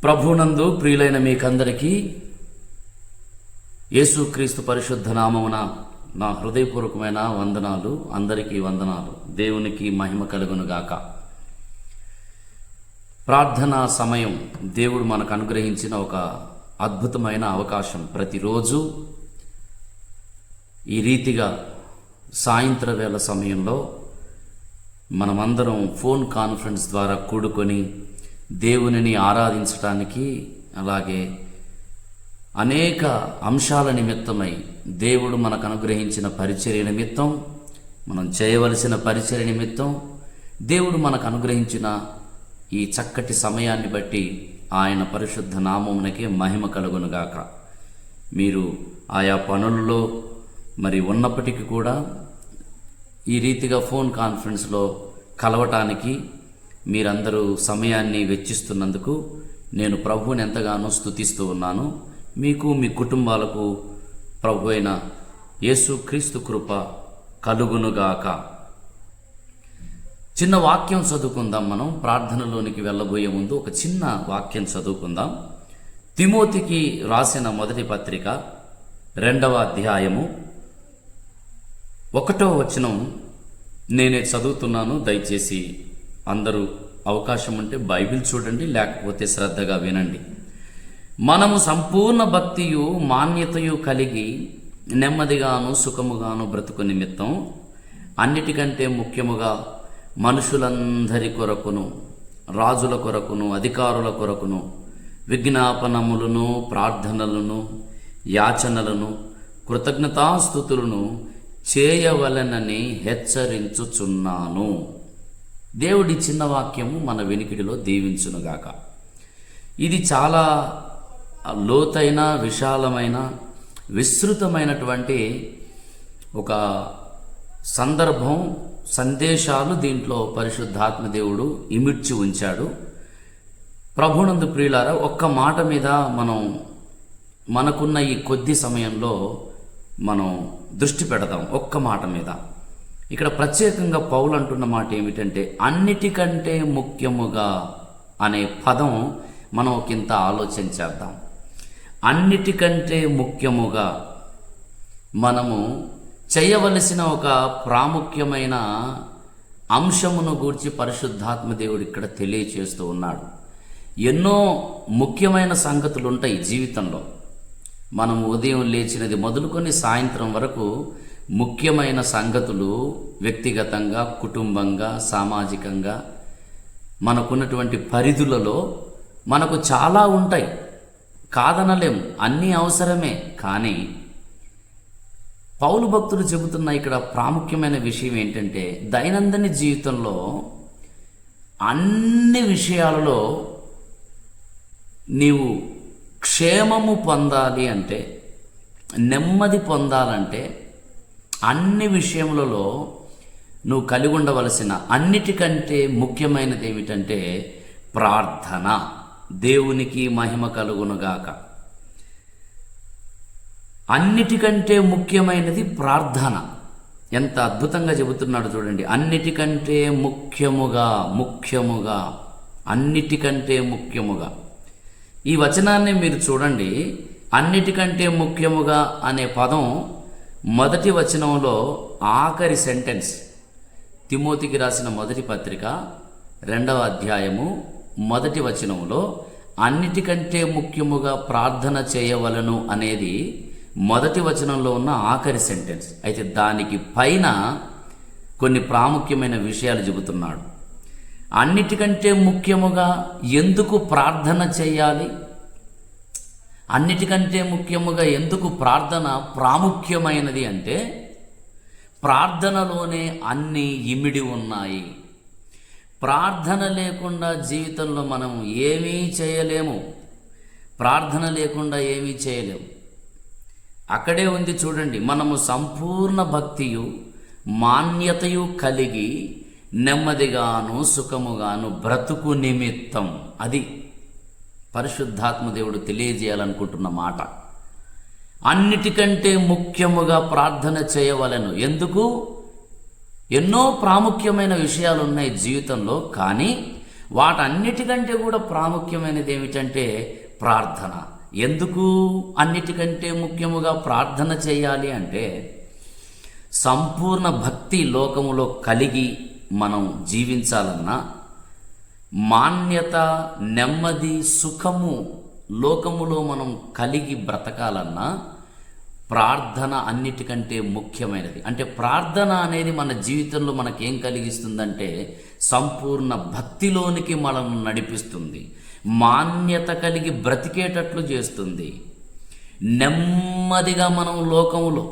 ప్రభునందు ప్రియులైన మీకందరికీ యేసుక్రీస్తు పరిశుద్ధ నామమున నా హృదయపూర్వకమైన వందనాలు. అందరికీ వందనాలు. దేవునికి మహిమ కలుగును గాక. ప్రార్థనా సమయం దేవుడు మనకు అనుగ్రహించిన ఒక అద్భుతమైన అవకాశం. ప్రతిరోజు ఈ రీతిగా సాయంత్ర వేళ సమయంలో మనమందరం ఫోన్ కాన్ఫరెన్స్ ద్వారా కూడుకొని దేవునిని ఆరాధించడానికి, అలాగే అనేక అంశాల నిమిత్తమై దేవుడు మనకు అనుగ్రహించిన పరిచర్య నిమిత్తం, మనం చేయవలసిన పరిచర్య నిమిత్తం దేవుడు మనకు అనుగ్రహించిన ఈ చక్కటి సమయాన్ని బట్టి ఆయన పరిశుద్ధ నామమునకే మహిమ కలుగునుగాక. మీరు ఆయా పనుల్లో మరి ఉన్నప్పటికీ కూడా ఈ రీతిగా ఫోన్ కాన్ఫరెన్స్లో కలవటానికి మీరందరూ సమయాన్ని వెచ్చిస్తున్నందుకు నేను ప్రభువుని ఎంతగానో స్తుతిస్తూ ఉన్నాను. మీకు మీ కుటుంబాలకు ప్రభు అయిన యేసుక్రీస్తు కృప కలుగునుగాక. చిన్న వాక్యం చదువుకుందాం. మనం ప్రార్థనలోనికి వెళ్ళబోయే ముందు ఒక చిన్న వాక్యం చదువుకుందాం. తిమోతికి రాసిన మొదటి పత్రిక 2వ అధ్యాయము 1వ వచనం నేనే చదువుతున్నాను. దయచేసి అందరూ అవకాశం ఉంటే బైబిల్ చూడండి, లేకపోతే శ్రద్ధగా వినండి. మనము సంపూర్ణ భక్తియు మాన్యతయు కలిగి నెమ్మదిగాను సుఖముగాను బ్రతుకు నిమిత్తం అన్నిటికంటే ముఖ్యముగా మనుషులందరి కొరకును, రాజుల కొరకును, అధికారుల కొరకును విజ్ఞాపనములను, ప్రార్థనలను, యాచనలను, కృతజ్ఞతాస్తుతులను చేయవలెనని హెచ్చరించుచున్నాను. దేవుడి చిన్న వాక్యము మన వెనికిడిలో దీవించునుగాక. ఇది చాలా లోతైన, విశాలమైన, విస్తృతమైనటువంటి ఒక సందర్భం, సందేశాలు దీంట్లో పరిశుద్ధాత్మ దేవుడు ఇమిడ్చి ఉంచాడు. ప్రభునందు ప్రియులారా, ఒక్క మాట మీద మనకున్న ఈ కొద్ది సమయంలో మనం దృష్టి పెడదాం. ఒక్క మాట మీద. ఇక్కడ ప్రత్యేకంగా పౌలు అంటున్న మాట ఏమిటంటే, అన్నిటికంటే ముఖ్యముగా అనే పదం మనం ఒకంత ఆలోచన చేద్దాం. అన్నిటికంటే ముఖ్యముగా మనము చేయవలసిన ఒక ప్రాముఖ్యమైన అంశమును గూర్చి పరిశుద్ధాత్మ దేవుడు ఇక్కడ తెలియచేస్తూ ఉన్నాడు. ఎన్నో ముఖ్యమైన సంగతులు ఉంటాయి జీవితంలో. మనము ఉదయం లేచినది మొదలుకొని సాయంత్రం వరకు ముఖ్యమైన సంగతులు వ్యక్తిగతంగా, కుటుంబంగా, సామాజికంగా మనకున్నటువంటి పరిధులలో మనకు చాలా ఉంటాయి. కాదనలేం, అన్నీ అవసరమే. కానీ పౌలు భక్తుడు చెబుతున్న ఇక్కడ ప్రాముఖ్యమైన విషయం ఏంటంటే, దైనందిన జీవితంలో అన్ని విషయాలలో నీవు క్షేమము పొందాలి అంటే, నెమ్మది పొందాలంటే, అన్ని విషయములలో నువ్వు కలిగి ఉండవలసిన అన్నిటికంటే ముఖ్యమైనది ఏమిటంటే ప్రార్థన. దేవునికి మహిమ కలుగునుగాక. అన్నిటికంటే ముఖ్యమైనది ప్రార్థన. ఎంత అద్భుతంగా చెబుతున్నాడు చూడండి. అన్నిటికంటే ముఖ్యముగా, అన్నిటికంటే ముఖ్యముగా. ఈ వచనాన్ని మీరు చూడండి. అన్నిటికంటే ముఖ్యముగా అనే పదం మొదటి వచనంలో ఆఖరి సెంటెన్స్. తిమోతికి రాసిన మొదటి పత్రిక 2వ అధ్యాయము మొదటి వచనంలో అన్నిటికంటే ముఖ్యముగా ప్రార్థన చేయవలను అనేది మొదటి వచనంలో ఉన్న ఆఖరి సెంటెన్స్. అయితే దానికి పైన కొన్ని ప్రాముఖ్యమైన విషయాలు చెబుతున్నాడు. అన్నిటికంటే ముఖ్యముగా ఎందుకు ప్రార్థన చేయాలి? అన్నిటికంటే ముఖ్యముగా ఎందుకు ప్రార్థన ప్రాముఖ్యమైనది అంటే, ప్రార్థనలోనే అన్నీ ఇమిడి ఉన్నాయి. ప్రార్థన లేకుండా జీవితంలో మనం ఏమీ చేయలేము. ప్రార్థన లేకుండా ఏమీ చేయలేము. అక్కడే ఉంది చూడండి. మనము సంపూర్ణ భక్తియు మాన్యతయు కలిగి నెమ్మదిగాను సుఖముగాను బ్రతుకు నిమిత్తం. అది పరిశుద్ధాత్మ దేవుడు తెలియజేయాలనుకుంటున్న మాట. అన్నిటికంటే ముఖ్యముగా ప్రార్థన చేయవలెను. ఎందుకు? ఎన్నో ప్రాముఖ్యమైన విషయాలు ఉన్నాయి జీవితంలో. కానీ వాటన్నిటికంటే కూడా ప్రాముఖ్యమైనది ఏమిటంటే ప్రార్థన. ఎందుకు అన్నిటికంటే ముఖ్యముగా ప్రార్థన చేయాలి అంటే, సంపూర్ణ భక్తి లోకములో కలిగి మనం జీవించాలన్నా, మాన్యత, నెమ్మది, సుఖము లోకములో మనం కలిగి బ్రతకాలన్నా ప్రార్థన అన్నిటికంటే ముఖ్యమైనది. అంటే ప్రార్థన అనేది మన జీవితంలో మనకేం కలిగిస్తుందంటే సంపూర్ణ భక్తిలోనికి మనల్ని నడిపిస్తుంది, మాన్యత కలిగి బ్రతికేటట్లు చేస్తుంది. నెమ్మదిగా మనం లోకములో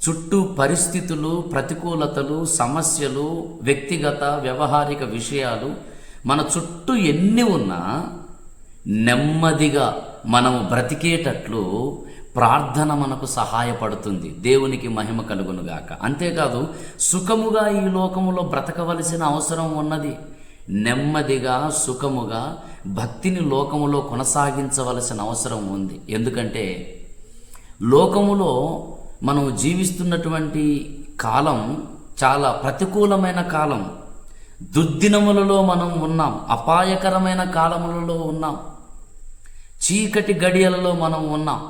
చుట్టూ పరిస్థితులు, ప్రతికూలతలు, సమస్యలు, వ్యక్తిగత వ్యవహారిక విషయాలు మన చుట్టూ ఎన్ని ఉన్నా నెమ్మదిగా మనము బ్రతికేటట్లు ప్రార్థన మనకు సహాయపడుతుంది. దేవునికి మహిమ కలుగునుగాక. అంతేకాదు, సుఖముగా ఈ లోకములో బ్రతకవలసిన అవసరం ఉన్నది. నెమ్మదిగా, సుఖముగా భక్తిని లోకములో కొనసాగించవలసిన అవసరం ఉంది. ఎందుకంటే లోకములో మనం జీవిస్తున్నటువంటి కాలం చాలా ప్రతికూలమైన కాలం. దుర్దినములలో మనం ఉన్నాం, అపాయకరమైన కాలములలో ఉన్నాం, చీకటి గడియలలో మనం ఉన్నాం.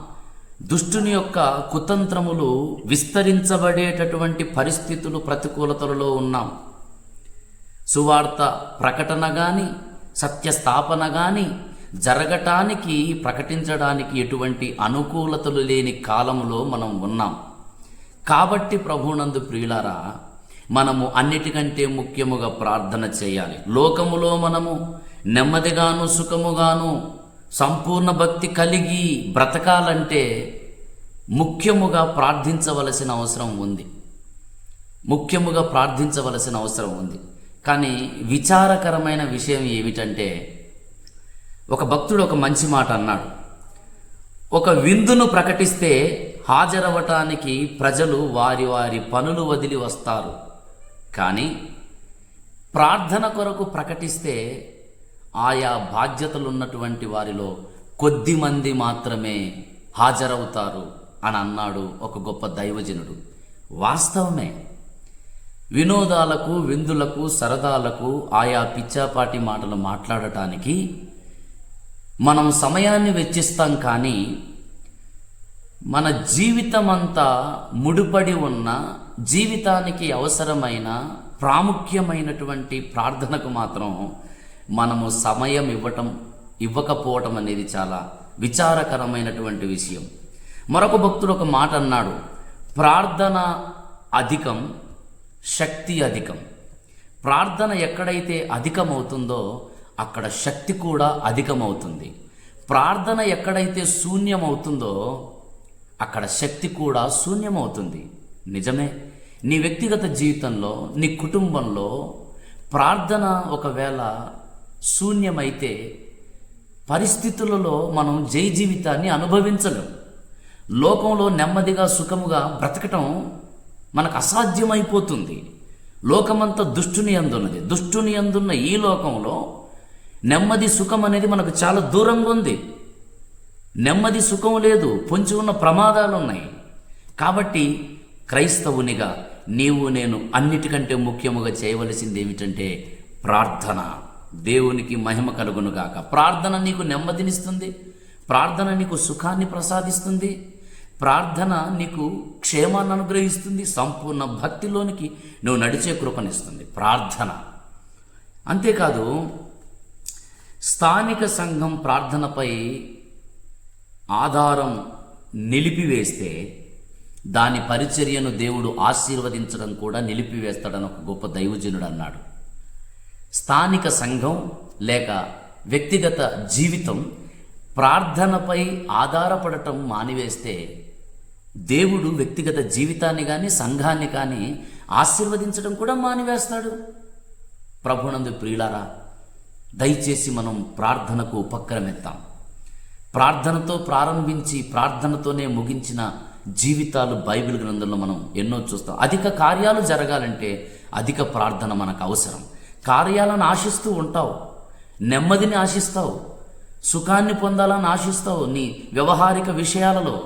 దుష్టుని యొక్క కుతంత్రములు విస్తరించబడేటటువంటి పరిస్థితులు, ప్రతికూలతలలో ఉన్నాం. సువార్త ప్రకటన కానీ, సత్యస్థాపన కానీ జరగటానికి, ప్రకటించడానికి ఎటువంటి అనుకూలతలు లేని కాలంలో మనం ఉన్నాం. కాబట్టి ప్రభువునందు ప్రియులారా, మనము అన్నిటికంటే ముఖ్యముగా ప్రార్థన చేయాలి. లోకములో మనము నెమ్మదిగాను, సుఖముగాను, సంపూర్ణ భక్తి కలిగి బ్రతకాలంటే ముఖ్యముగా ప్రార్థించవలసిన అవసరం ఉంది. ముఖ్యముగా ప్రార్థించవలసిన అవసరం ఉంది. కానీ విచారకరమైన విషయం ఏమిటంటే, ఒక భక్తుడు ఒక మంచి మాట అన్నాడు. ఒక విందును ప్రకటిస్తే హాజరవటానికి ప్రజలు వారి వారి పనులు వదిలి వస్తారు. కానీ ప్రార్థన కొరకు ప్రకటిస్తే ఆయా బాధ్యతలున్నటువంటి వారిలో కొద్ది మంది మాత్రమే హాజరవుతారు అని అన్నాడు ఒక గొప్ప దైవజనుడు. వాస్తవమే. వినోదాలకు, విందులకు, సరదాలకు, ఆయా పిచ్చాపాటి మాటలు మాట్లాడటానికి మనం సమయాన్ని వెచ్చిస్తాం. కానీ మన జీవితమంతా ముడిపడి ఉన్న, జీవితానికి అవసరమైన ప్రాముఖ్యమైనటువంటి ప్రార్థనకు మాత్రం మనము సమయం ఇవ్వకపోవటం అనేది చాలా విచారకరమైనటువంటి విషయం. మరొక భక్తుడు ఒక మాట అన్నాడు, ప్రార్థన అధికం, శక్తి అధికం. ప్రార్థన ఎక్కడైతే అధికమవుతుందో అక్కడ శక్తి కూడా అధికమవుతుంది. ప్రార్థన ఎక్కడైతే శూన్యమవుతుందో అక్కడ శక్తి కూడా శూన్యమవుతుంది. నిజమే. నీ వ్యక్తిగత జీవితంలో, నీ కుటుంబంలో ప్రార్థన ఒకవేళ శూన్యమైతే పరిస్థితులలో మనం జయ జీవితాన్ని అనుభవించలేం. లోకంలో నెమ్మదిగా, సుఖముగా బ్రతకటం మనకు అసాధ్యమైపోతుంది. లోకమంతా దుష్టుని అందున్నది. దుష్టుని అందున్న ఈ లోకంలో నెమ్మది, సుఖం అనేది మనకు చాలా దూరంగా ఉంది. నెమ్మది, సుఖం లేదు, పొంచి ఉన్న ప్రమాదాలు ఉన్నాయి. కాబట్టి క్రైస్తవునిగా నీవు నేను అన్నిటికంటే ముఖ్యముగా చేయవలసింది ఏమిటంటే ప్రార్థన. దేవునికి మహిమ కలుగునుగాక. ప్రార్థన నీకు నెమ్మదినిస్తుంది, ప్రార్థన నీకు సుఖాన్ని ప్రసాదిస్తుంది, ప్రార్థన నీకు క్షేమాన్ని అనుగ్రహిస్తుంది, సంపూర్ణ భక్తిలోనికి నువ్వు నడిచే కృపనిస్తుంది ప్రార్థన. అంతేకాదు, స్థానిక సంఘం ప్రార్థనపై ఆధారం నిలిపివేస్తే దాని పరిచర్యను దేవుడు ఆశీర్వదించడం కూడా నిలిపివేస్తాడని ఒక గొప్ప దైవజనుడు అన్నాడు. స్థానిక సంఘం లేక వ్యక్తిగత జీవితం ప్రార్థనపై ఆధారపడటం మానివేస్తే దేవుడు వ్యక్తిగత జీవితాన్ని కానీ, సంఘాన్ని కానీ ఆశీర్వదించడం కూడా మానివేస్తాడు. ప్రభునందు ప్రియులారా, దయచేసి మనం ప్రార్థనకు ఉపక్రమిద్దాం. ప్రార్థనతో ప్రారంభించి ప్రార్థనతోనే ముగించిన జీవితాలు బైబిల్ గ్రంథంలో మనం ఎన్నో చూస్తాం. అధిక కార్యాలు జరగాలంటే అధిక ప్రార్థన మనకు అవసరం. కార్యాలను ఆశిస్తూ ఉంటావు, నెమ్మదిని ఆశిస్తావు, సుఖాన్ని పొందాలని ఆశిస్తావు. నీ వ్యవహారిక విషయాలలో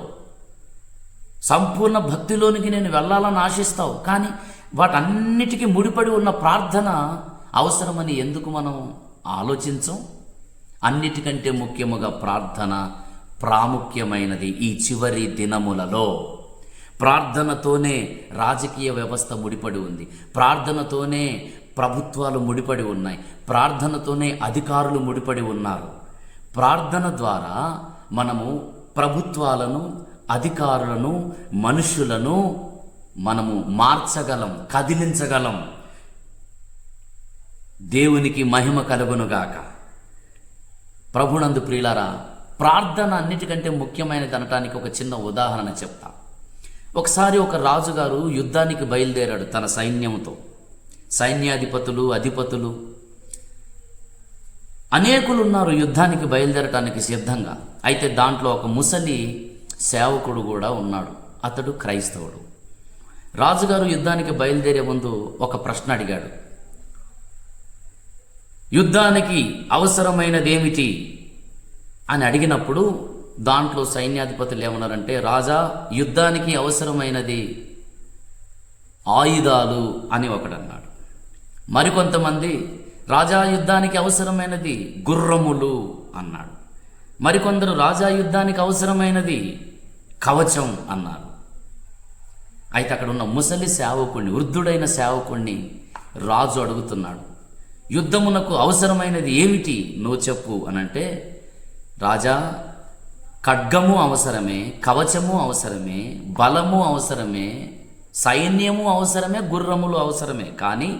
సంపూర్ణ భక్తిలోనికి నేను వెళ్ళాలని ఆశిస్తావు. కానీ వాటన్నిటికీ ముడిపడి ఉన్న ప్రార్థన అవసరమని ఎందుకు మనం ఆలోచించం. అన్నిటికంటే ముఖ్యముగా ప్రార్థన ప్రాముఖ్యమైనది ఈ చివరి దినములలో. ప్రార్థనతోనే రాజకీయ వ్యవస్థ ముడిపడి ఉంది, ప్రార్థనతోనే ప్రభుత్వాలు ముడిపడి ఉన్నాయి, ప్రార్థనతోనే అధికారులు ముడిపడి ఉన్నారు. ప్రార్థన ద్వారా మనము ప్రభుత్వాలను, అధికారులను, మనుషులను మనము మార్చగలం, కదిలించగలం. దేవునికి మహిమ కలుగునుగాక. ప్రభునందు ప్రియులారా, ప్రార్థన అన్నిటికంటే ముఖ్యమైనది అనటానికి ఒక చిన్న ఉదాహరణ చెప్తా. ఒకసారి ఒక రాజుగారు యుద్ధానికి బయలుదేరాడు తన సైన్యంతో. సైన్యాధిపతులు, అధిపతులు అనేకులు ఉన్నారు యుద్ధానికి బయలుదేరటానికి సిద్ధంగా. అయితే దాంట్లో ఒక ముసలి సేవకుడు కూడా ఉన్నాడు. అతడు క్రైస్తవుడు. రాజుగారు యుద్ధానికి బయలుదేరే ముందు ఒక ప్రశ్న అడిగాడు. యుద్ధానికి అవసరమైనది ఏమిటి అని అడిగినప్పుడు దాంట్లో సైన్యాధిపతులు ఏమన్నారంటే, రాజా, యుద్ధానికి అవసరమైనది ఆయుధాలు అని ఒకడన్నాడు. మరికొంతమంది, రాజా, యుద్ధానికి అవసరమైనది గుర్రములు అన్నాడు. మరికొందరు, రాజా, యుద్ధానికి అవసరమైనది కవచం అన్నారు. అయితే అక్కడ ఉన్న ముసలి సేవకుణ్ణి, వృద్ధుడైన సేవకుణ్ణి రాజు అడుగుతున్నాడు, యుద్ధమునకు అవసరమైనది ఏమిటి నువ్వు చెప్పు అనంటే, రాజా, ఖడ్గము అవసరమే, కవచము అవసరమే, బలము అవసరమే, సైన్యము అవసరమే, గుర్రములు అవసరమే, కానీ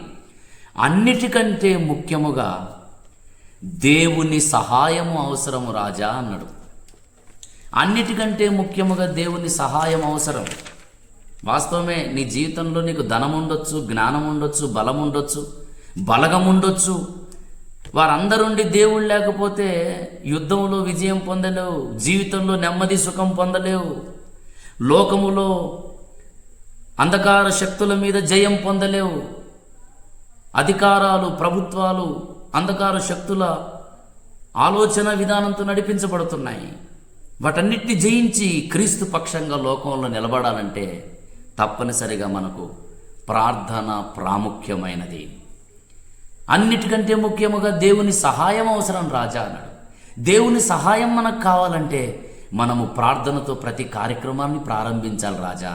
అన్నిటికంటే ముఖ్యముగా దేవుని సహాయము అవసరము రాజా అన్నాడు. అన్నిటికంటే ముఖ్యముగా దేవుని సహాయం అవసరం. వాస్తవమే, నీ జీవితంలో నీకు ధనం ఉండొచ్చు, జ్ఞానం ఉండొచ్చు, బలం ఉండొచ్చు, బలగం ఉండొచ్చు. వారందరుండి దేవుడు లేకపోతే యుద్ధంలో విజయం పొందలేవు, జీవితంలో నెమ్మది సుఖం పొందలేవు, లోకములో అంధకార శక్తుల మీద జయం పొందలేవు. అధికారాలు, ప్రభుత్వాలు అంధకార శక్తుల ఆలోచన విధానంతో నడిపించబడుతున్నాయి. వాటన్నిటిని జయించి క్రీస్తు పక్షంగా లోకంలో నిలబడాలంటే తప్పనిసరిగా మనకు ప్రార్థన ప్రాముఖ్యమైనది. అన్నిటికంటే ముఖ్యముగా దేవుని సహాయం అవసరం రాజా అన్నాడు. దేవుని సహాయం మనకు కావాలంటే మనము ప్రార్థనతో ప్రతి కార్యక్రమాన్ని ప్రారంభించాలి రాజా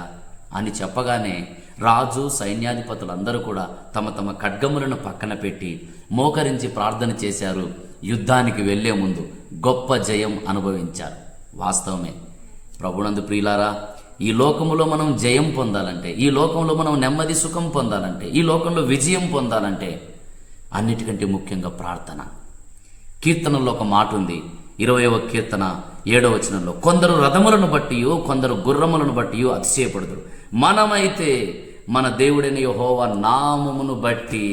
అని చెప్పగానే రాజు, సైన్యాధిపతులందరూ కూడా తమ తమ ఖడ్గములను పక్కన పెట్టి మోకరించి ప్రార్థన చేశారు. యుద్ధానికి వెళ్లే ముందు గొప్ప జయం అనుభవించారు. వాస్తవమే, ప్రభునందు ప్రియులారా, ఈ లోకములో మనం జయం పొందాలంటే, ఈ లోకంలో మనం నెమ్మది సుఖం పొందాలంటే, ఈ లోకంలో విజయం పొందాలంటే అన్నిటికంటే ముఖ్యంగా ప్రార్థన. కీర్తనలో ఒక మాట ఉంది, 20వ కీర్తన 7వ వచనంలో, కొందరు రథములను బట్టి, కొందరు గుర్రములను బట్టి అతిశయపడుదురు, మనమైతే మన దేవుడైన యెహోవా నామమును బట్టి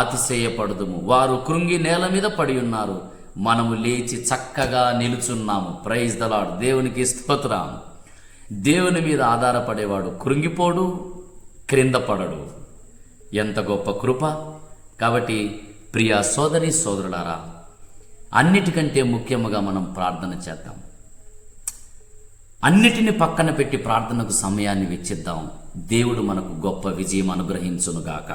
అతిశయపడుదుము. వారు కృంగి నేల మీద పడి ఉన్నారు, మనము లేచి చక్కగా నిలుచున్నాము. Praise the lord. దేవునికి స్తోత్రం. దేవుని మీద ఆధారపడేవాడు కృంగిపోడు, క్రింద పడడు. ఎంత గొప్ప కృప! కాబట్టి ప్రియ సోదరి సోదరులారా, అన్నిటికంటే ముఖ్యముగా మనం ప్రార్థన చేద్దాం. అన్నిటిని పక్కన పెట్టి ప్రార్థనకు సమయాన్ని వెచ్చిద్దాం. దేవుడు మనకు గొప్ప విజయం అనుగ్రహించునుగాక.